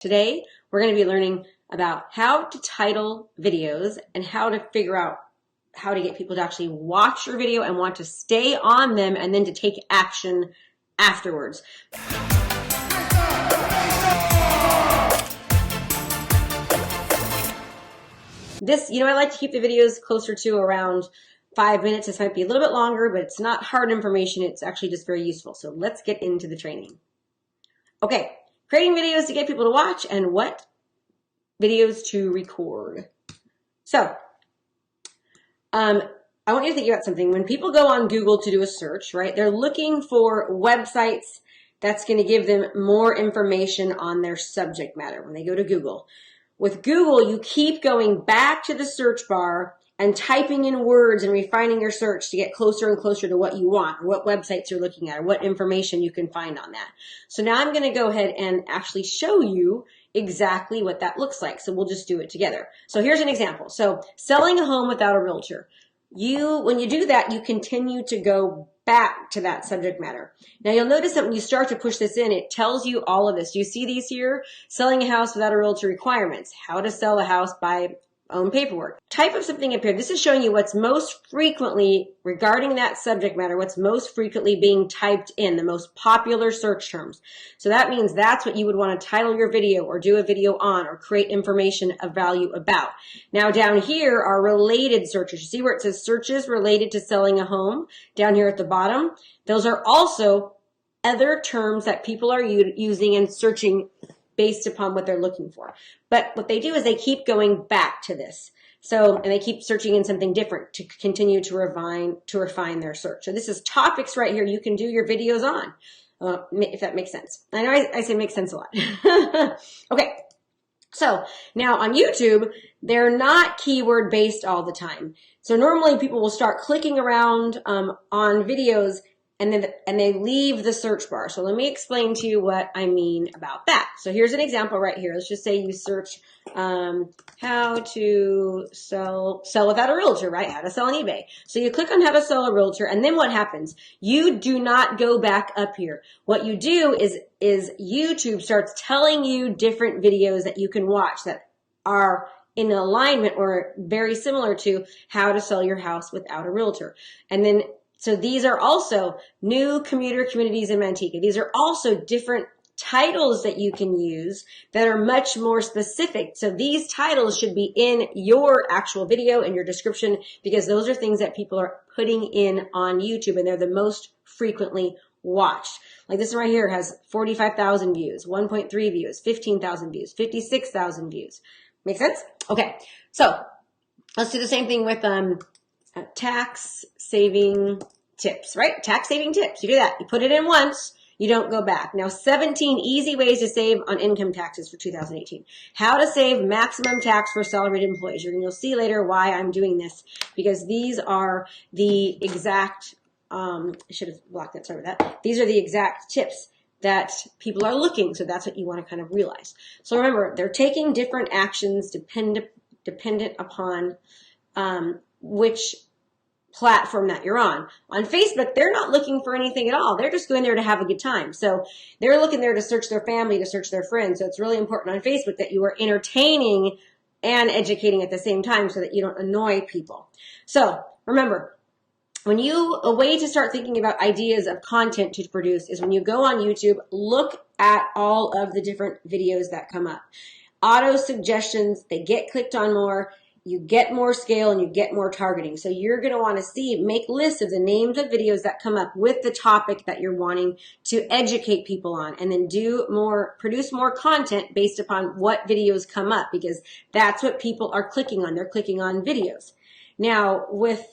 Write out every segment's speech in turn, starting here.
Today, we're going to be learning about how to title videos and how to figure out how to get people to actually watch your video and want to stay on them and then to take action afterwards. I like to keep the videos closer to around 5 minutes. This might be a little bit longer, but it's not hard information. It's actually just very useful. So let's get into the training. Okay, creating videos to get people to watch and what videos to record. So, I want you to think about something. When people go on Google to do a search, right, they're looking for websites that's going to give them more information on their subject matter when they go to Google. With Google, you keep going back to the search bar and typing in words and refining your search to get closer and closer to what you want, or what websites you're looking at, or what information you can find on that. So now I'm going to go ahead and actually show you exactly what that looks like. So we'll just do it together. So here's an example. So selling a home without a realtor. When you do that, you continue to go back to that subject matter. Now you'll notice that when you start to push this in, it tells you all of this. Do you see these here? Selling a house without a realtor requirements. How to sell a house by own paperwork. Type of something up here. This is showing you what's most frequently regarding that subject matter, what's most frequently being typed in, the most popular search terms. So that means that's what you would want to title your video or do a video on or create information of value about. Now down here are related searches. You see where it says searches related to selling a home down here at the bottom? Those are also other terms that people are using and searching based upon what they're looking for. But what they do is they keep going back to this. And they keep searching in something different to continue to refine their search. So this is topics right here you can do your videos on, if that makes sense. I know I say makes sense a lot. Okay. So now on YouTube, they're not keyword based all the time. So normally people will start clicking around on videos and they leave the search bar. So let me explain to you what I mean about that. So here's an example right here. Let's just say you search how to sell without a realtor, right? How to sell on eBay. So you click on how to sell a realtor, and then what happens? You do not go back up here. What you do is YouTube starts telling you different videos that you can watch that are in alignment or very similar to how to sell your house without a realtor. So these are also new commuter communities in Manteca. These are also different titles that you can use that are much more specific. So these titles should be in your actual video and your description because those are things that people are putting in on YouTube and they're the most frequently watched. Like this one right here has 45,000 views, 1.3 views, 15,000 views, 56,000 views. Make sense? Okay. So let's do the same thing with tax saving tips, right? Tax saving tips. You do that. You put it in once. You don't go back. Now, 17 easy ways to save on income taxes for 2018. How to save maximum tax for salaried employees. You'll see later why I'm doing this because these are the exact, I should have blocked that, sorry about that. These are the exact tips that people are looking. So that's what you want to kind of realize. So remember, they're taking different actions dependent upon which platform that you're on. On Facebook, they're not looking for anything at all. They're just going there to have a good time. So they're looking there to search their family, to search their friends. So it's really important on Facebook that you are entertaining and educating at the same time so that you don't annoy people. So remember, a way to start thinking about ideas of content to produce is when you go on YouTube, look at all of the different videos that come up. Auto suggestions, they get clicked on more. You get more scale and you get more targeting. So you're going to want to make lists of the names of videos that come up with the topic that you're wanting to educate people on, and then produce more content based upon what videos come up because that's what people are clicking on. They're clicking on videos. Now with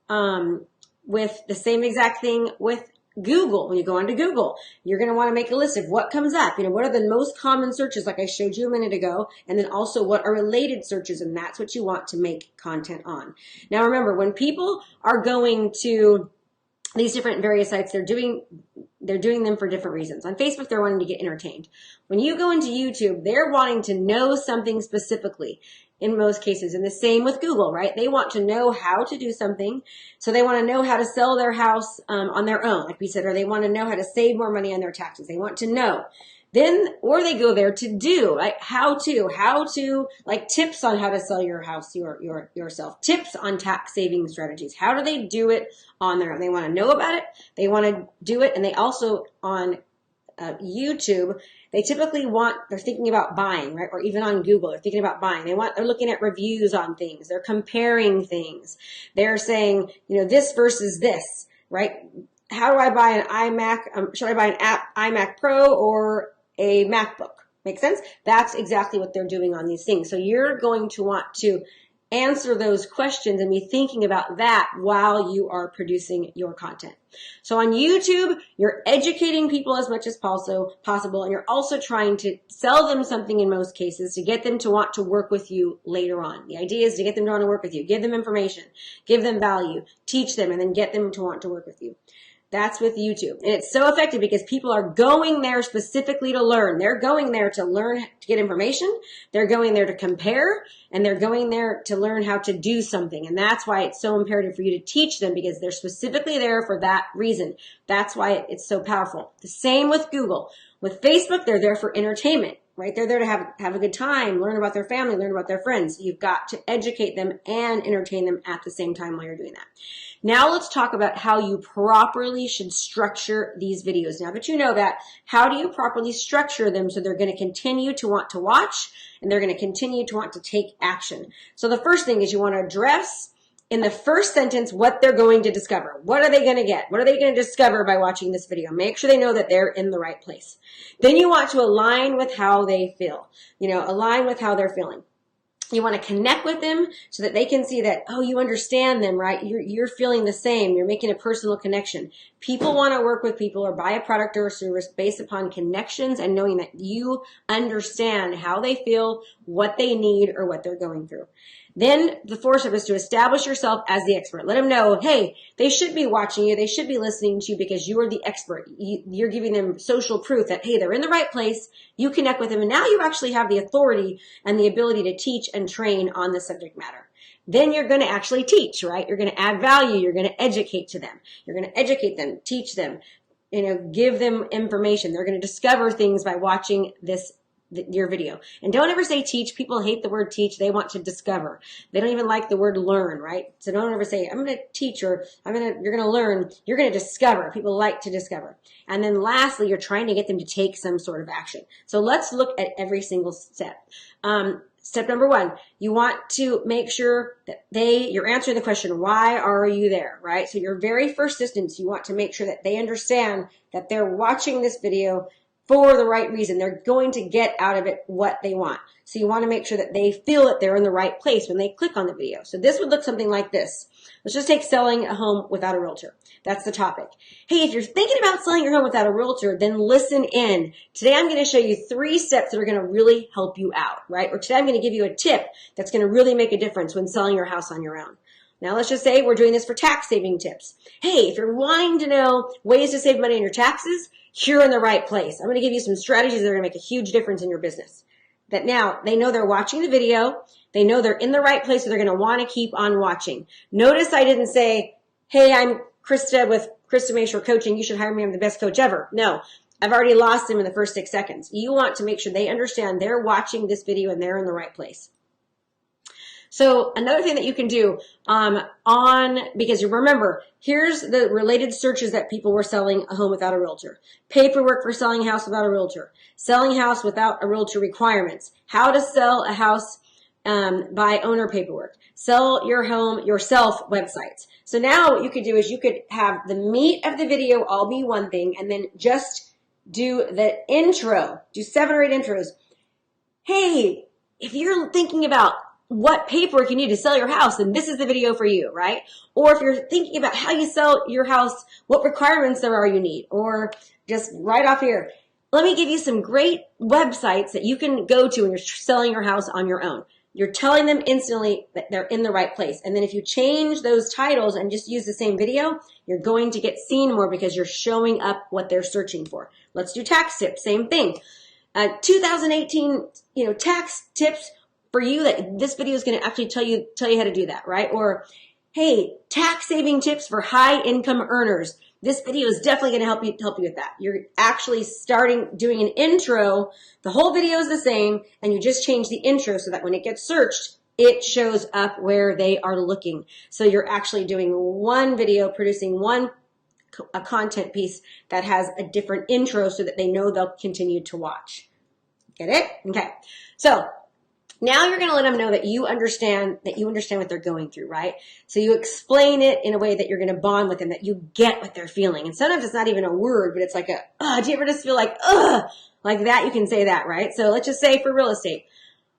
the same exact thing with Google, when you go onto Google, you're going to want to make a list of what comes up. What are the most common searches like I showed you a minute ago, and then also what are related searches, and that's what you want to make content on. Now remember, when people are going to these different various sites, they're doing them for different reasons. On Facebook, they're wanting to get entertained. When you go into YouTube, they're wanting to know something specifically in most cases. And the same with Google, right? They want to know how to do something. So they want to know how to sell their house on their own, like we said, or they want to know how to save more money on their taxes. They want to know. Or they go there to do, like how to, like tips on how to sell your house yourself, tips on tax saving strategies. How do they do it on their own? They want to know about it. They want to do it. And they also on YouTube, they're thinking about buying, right? Or even on Google, they're thinking about buying. They're looking at reviews on things. They're comparing things. They're saying, this versus this, right? How do I buy an iMac? Should I buy an iMac Pro or a MacBook? Make sense? That's exactly what they're doing on these things. So you're going to want to answer those questions and be thinking about that while you are producing your content. So on YouTube, you're educating people as much as possible, and you're also trying to sell them something in most cases to get them to want to work with you later on. The idea is to get them to want to work with you, give them information, give them value, teach them, and then get them to want to work with you. That's with YouTube. And it's so effective because people are going there specifically to learn. They're going there to learn, to get information. They're going there to compare, and they're going there to learn how to do something. And that's why it's so imperative for you to teach them, because they're specifically there for that reason. That's why it's so powerful. The same with Google. With Facebook, they're there for entertainment, right? They're there to have a good time, learn about their family, learn about their friends. You've got to educate them and entertain them at the same time while you're doing that. Now let's talk about how you properly should structure these videos. Now that you know that, how do you properly structure them so they're going to continue to want to watch and they're going to continue to want to take action? So the first thing is you want to address in the first sentence what they're going to discover. What are they going to get? What are they going to discover by watching this video? Make sure they know that they're in the right place. Then you want to align with how they feel. Align with how they're feeling. You want to connect with them so that they can see that, oh, you understand them, right? You're feeling the same. You're making a personal connection. People want to work with people or buy a product or a service based upon connections and knowing that you understand how they feel, what they need, or what they're going through. Then the fourth step is to establish yourself as the expert. Let them know, hey, they should be watching you. They should be listening to you because you are the expert. You're giving them social proof that, hey, they're in the right place. You connect with them. And now you actually have the authority and the ability to teach and train on the subject matter. Then you're going to actually teach, right? You're going to add value. You're going to educate to them. You're going to educate them, teach them, give them information. They're going to discover things by watching your video. And don't ever say teach. People hate the word teach. They want to discover. They don't even like the word learn, right? So don't ever say, I'm going to teach, or you're going to learn. You're going to discover. People like to discover. And then lastly, you're trying to get them to take some sort of action. So let's look at every single step. Step number one, you want to make sure that you're answering the question, why are you there, right? So your very first instance, you want to make sure that they understand that they're watching this video for the right reason. They're going to get out of it what they want. So you want to make sure that they feel that they're in the right place when they click on the video. So this would look something like this. Let's just take selling a home without a realtor. That's the topic. Hey, if you're thinking about selling your home without a realtor, then listen in. Today I'm going to show you 3 steps that are going to really help you out, right? Or today I'm going to give you a tip that's going to really make a difference when selling your house on your own. Now let's just say we're doing this for tax saving tips. Hey, if you're wanting to know ways to save money on your taxes, you're in the right place. I'm going to give you some strategies that are going to make a huge difference in your business. That now they know they're watching the video. They know they're in the right place, so they're going to want to keep on watching. Notice I didn't say, hey, I'm Krista with Krista Mashore Coaching. You should hire me. I'm the best coach ever. No, I've already lost them in the first 6 seconds. You want to make sure they understand they're watching this video and they're in the right place. So another thing that you can do because you remember, here's the related searches that people were selling a home without a realtor. Paperwork for selling a house without a realtor. Selling a house without a realtor requirements. How to sell a house by owner paperwork. Sell your home yourself websites. So now what you could do is you could have the meat of the video all be one thing and then just do the intro. Do 7 or 8 intros. Hey, if you're thinking about what paperwork you need to sell your house, then this is the video for you, right? Or if you're thinking about how you sell your house, what requirements there are you need, or just right off here, let me give you some great websites that you can go to when you're selling your house on your own. You're telling them instantly that they're in the right place. And then if you change those titles and just use the same video, you're going to get seen more because you're showing up what they're searching for. Let's do tax tips, same thing. 2018, tax tips for you, that this video is going to actually tell you how to do that, right? Or, hey, tax saving tips for high income earners. this video is definitely going to help you with that. You're actually doing an intro. The whole video is the same, and you just change the intro so that when it gets searched, it shows up where they are looking. So you're actually doing one video, producing a content piece that has a different intro so that they know they'll continue to watch. Get it? Okay. So now you're going to let them know that you understand what they're going through, right? So you explain it in a way that you're going to bond with them, that you get what they're feeling. And sometimes it's not even a word, but it's like do you ever just feel like, like that? You can say that, right? So let's just say for real estate,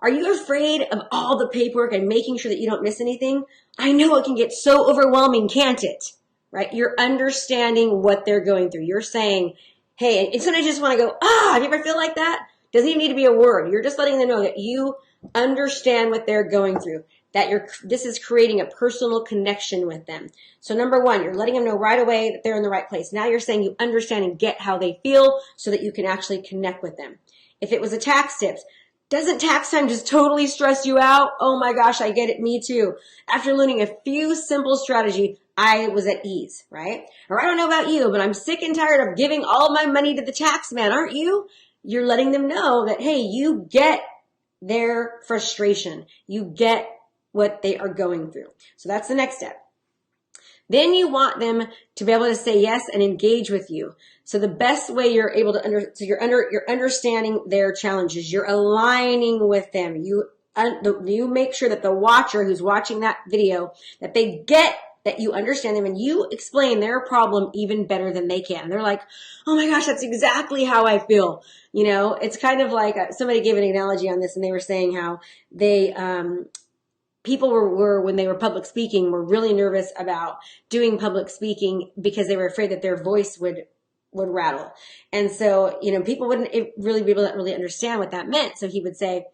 are you afraid of all the paperwork and making sure that you don't miss anything? I know it can get so overwhelming, can't it? Right? You're understanding what they're going through. You're saying, hey, and sometimes you just want to go, do you ever feel like that? Doesn't even need to be a word. You're just letting them know that you understand what they're going through, that this is creating a personal connection with them. So number one, you're letting them know right away that they're in the right place. Now you're saying you understand and get how they feel so that you can actually connect with them. If it was a tax tips, doesn't tax time just totally stress you out? Oh my gosh, I get it. Me too. After learning a few simple strategies, I was at ease, right? Or I don't know about you, but I'm sick and tired of giving all my money to the tax man, aren't you? You're letting them know that, hey, you get their frustration. You get what they are going through. So that's the next step. Then you want them to be able to say yes and engage with you. So the best way you're able to you're understanding their challenges. You're aligning with them. You make sure that the watcher who's watching that video, that they get that you understand them and you explain their problem even better than they can. They're like, oh my gosh, that's exactly how I feel. You know, it's kind of like somebody gave an analogy on this and they were saying how they, people were when they were public speaking, were really nervous about doing public speaking because they were afraid that their voice would rattle. And so, you know, people wouldn't really be able to really understand what that meant. So he would say,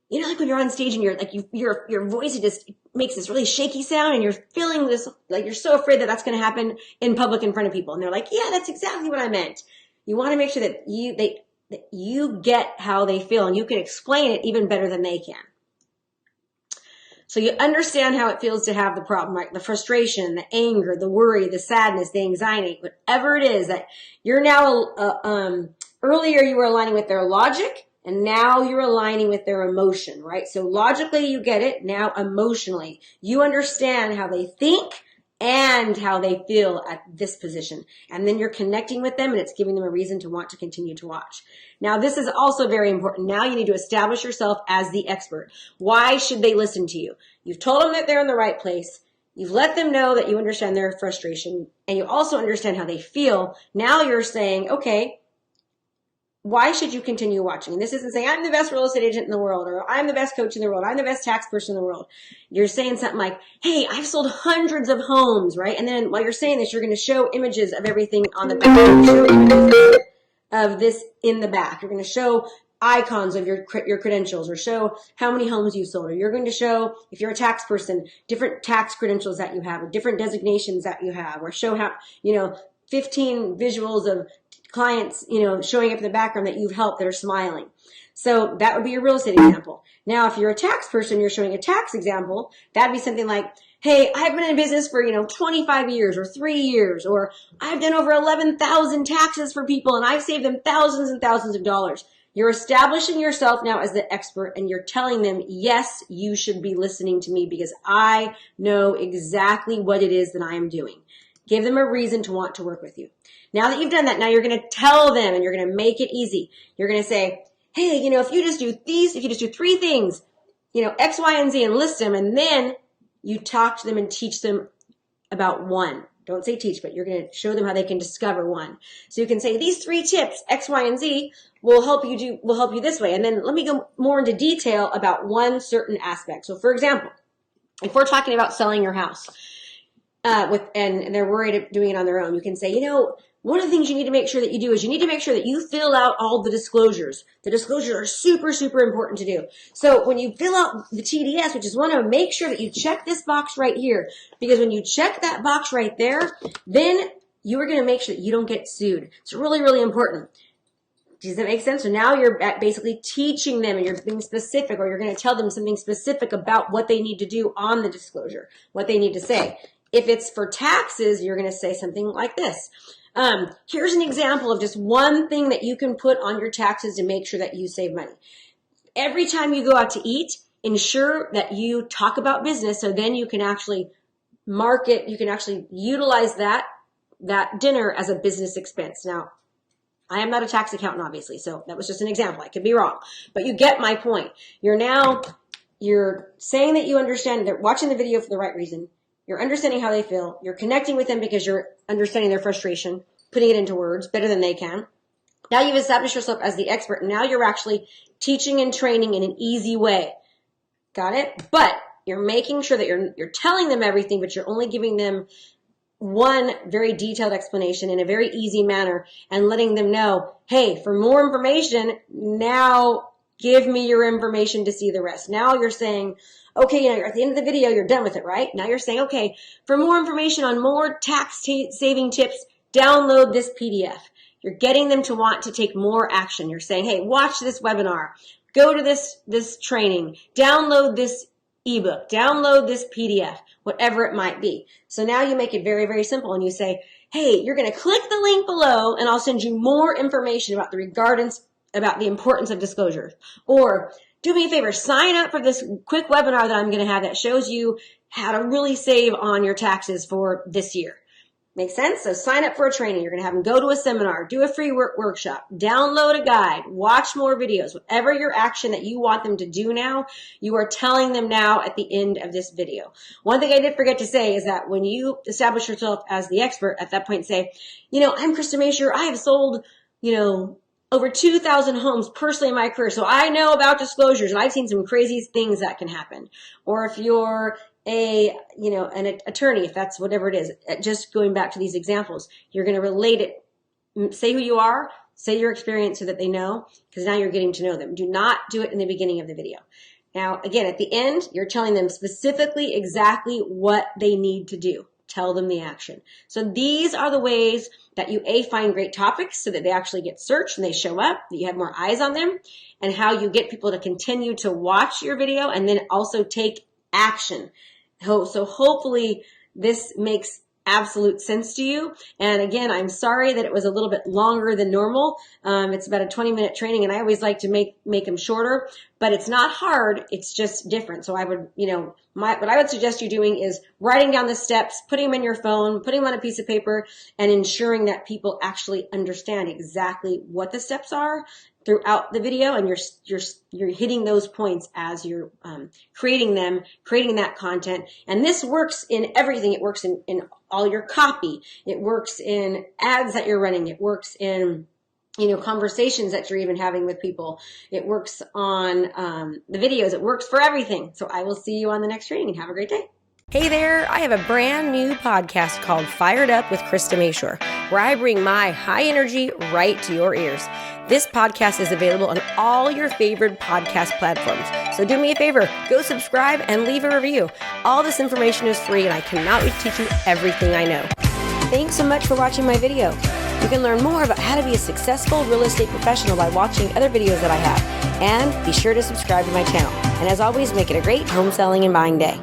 you know, like when you're on stage and you're like, your voice just makes this really shaky sound and you're feeling this, like you're so afraid that that's going to happen in public in front of people. And they're like, yeah, that's exactly what I meant. You want to make sure that you get how they feel and you can explain it even better than they can. So you understand how it feels to have the problem, right? The frustration, the anger, the worry, the sadness, the anxiety, whatever it is that you're now, earlier you were aligning with their logic and now you're aligning with their emotion, right? So logically you get it. Now emotionally, you understand how they think and how they feel at this position. And then you're connecting with them and it's giving them a reason to want to continue to watch. Now, this is also very important. Now you need to establish yourself as the expert. Why should they listen to you? You've told them that they're in the right place. You've let them know that you understand their frustration and you also understand how they feel. Now you're saying, okay, why should you continue watching? And this isn't saying I'm the best real estate agent in the world or I'm the best coach in the world. I'm the best tax person in the world. You're saying something like, hey, I've sold hundreds of homes, right? And then while you're saying this, you're going to show images of everything on the back. Show images of this in the back. You're going to show icons of your credentials or show how many homes you sold. Or you're going to show, if you're a tax person, different tax credentials that you have or different designations that you have or show how, 15 visuals of clients, showing up in the background that you've helped that are smiling. So that would be a real estate example. Now, if you're a tax person, you're showing a tax example, that'd be something like, hey, I've been in business for, 25 years or 3 years, or I've done over 11,000 taxes for people and I've saved them thousands and thousands of dollars. You're establishing yourself now as the expert and you're telling them, yes, you should be listening to me because I know exactly what it is that I am doing. Give them a reason to want to work with you. Now that you've done that, now you're going to tell them and you're going to make it easy. You're going to say, hey, if you just do 3 things, X, Y, and Z and list them, and then you talk to them and teach them about one. Don't say teach, but you're going to show them how they can discover one. So you can say these 3 tips, X, Y, and Z, will help you this way. And then let me go more into detail about one certain aspect. So for example, if we're talking about selling your house, and they're worried of doing it on their own, you can say, one of the things you need to make sure that you do is you need to make sure that you fill out all the disclosures. The disclosures are super, super important to do. So when you fill out the TDS, which is one of them, make sure that you check this box right here. Because when you check that box right there, then you are going to make sure that you don't get sued. It's really, really important. Does that make sense? So now you're basically teaching them and you're being specific, or you're going to tell them something specific about what they need to do on the disclosure, what they need to say. If it's for taxes, you're going to say something like this. Here's an example of just one thing that you can put on your taxes to make sure that you save money. Every time you go out to eat, ensure that you talk about business, so then you can actually market, you can actually utilize that dinner as a business expense. Now, I am not a tax accountant, obviously, so that was just an example. I could be wrong, but you get my point. You're saying that you understand, they're watching the video for the right reason. You're understanding how they feel. You're connecting with them because you're understanding their frustration, putting it into words better than they can. Now you've established yourself as the expert. Now you're actually teaching and training in an easy way. Got it? But you're making sure that you're telling them everything, but you're only giving them one very detailed explanation in a very easy manner and letting them know, hey, for more information, now give me your information to see the rest. Now you're saying, okay, you're at the end of the video, you're done with it, right? Now you're saying, okay, for more information on more tax saving tips, download this PDF. You're getting them to want to take more action. You're saying, hey, watch this webinar, go to this training, download this ebook, download this PDF, whatever it might be. So now you make it very, very simple and you say, hey, you're going to click the link below and I'll send you more information about the importance of disclosure. Or do me a favor, sign up for this quick webinar that I'm going to have that shows you how to really save on your taxes for this year. Make sense? So sign up for a training. You're going to have them go to a seminar, do a free workshop, download a guide, watch more videos. Whatever your action that you want them to do now, you are telling them now at the end of this video. One thing I did forget to say is that when you establish yourself as the expert, at that point say, I'm Krista Mashore. I have sold, over 2,000 homes personally in my career. So I know about disclosures and I've seen some crazy things that can happen. Or if you're an attorney, if that's whatever it is, just going back to these examples, you're going to relate it, say who you are, say your experience so that they know, because now you're getting to know them. Do not do it in the beginning of the video. Now, again, at the end, you're telling them specifically exactly what they need to do. Tell them the action. So these are the ways that you find great topics so that they actually get searched and they show up, that you have more eyes on them, and how you get people to continue to watch your video and then also take action. So hopefully this makes absolute sense to you. And again, I'm sorry that it was a little bit longer than normal. It's about a 20-minute training and I always like to make them shorter, but it's not hard. It's just different. So I would, what I would suggest you doing is writing down the steps, putting them in your phone, putting them on a piece of paper, and ensuring that people actually understand exactly what the steps are throughout the video, and you're hitting those points as you're creating that content. And this works in everything. It works in all your copy. It works in ads that you're running. It works in conversations that you're even having with people. It works on the videos. It works for everything. So I will see you on the next training and have a great day. Hey there, I have a brand new podcast called Fired Up with Krista Mashore, where I bring my high energy right to your ears. This podcast is available on all your favorite podcast platforms. So do me a favor, go subscribe and leave a review. All this information is free and I cannot wait to teach you everything I know. Thanks so much for watching my video. You can learn more about how to be a successful real estate professional by watching other videos that I have. And be sure to subscribe to my channel. And as always, make it a great home selling and buying day.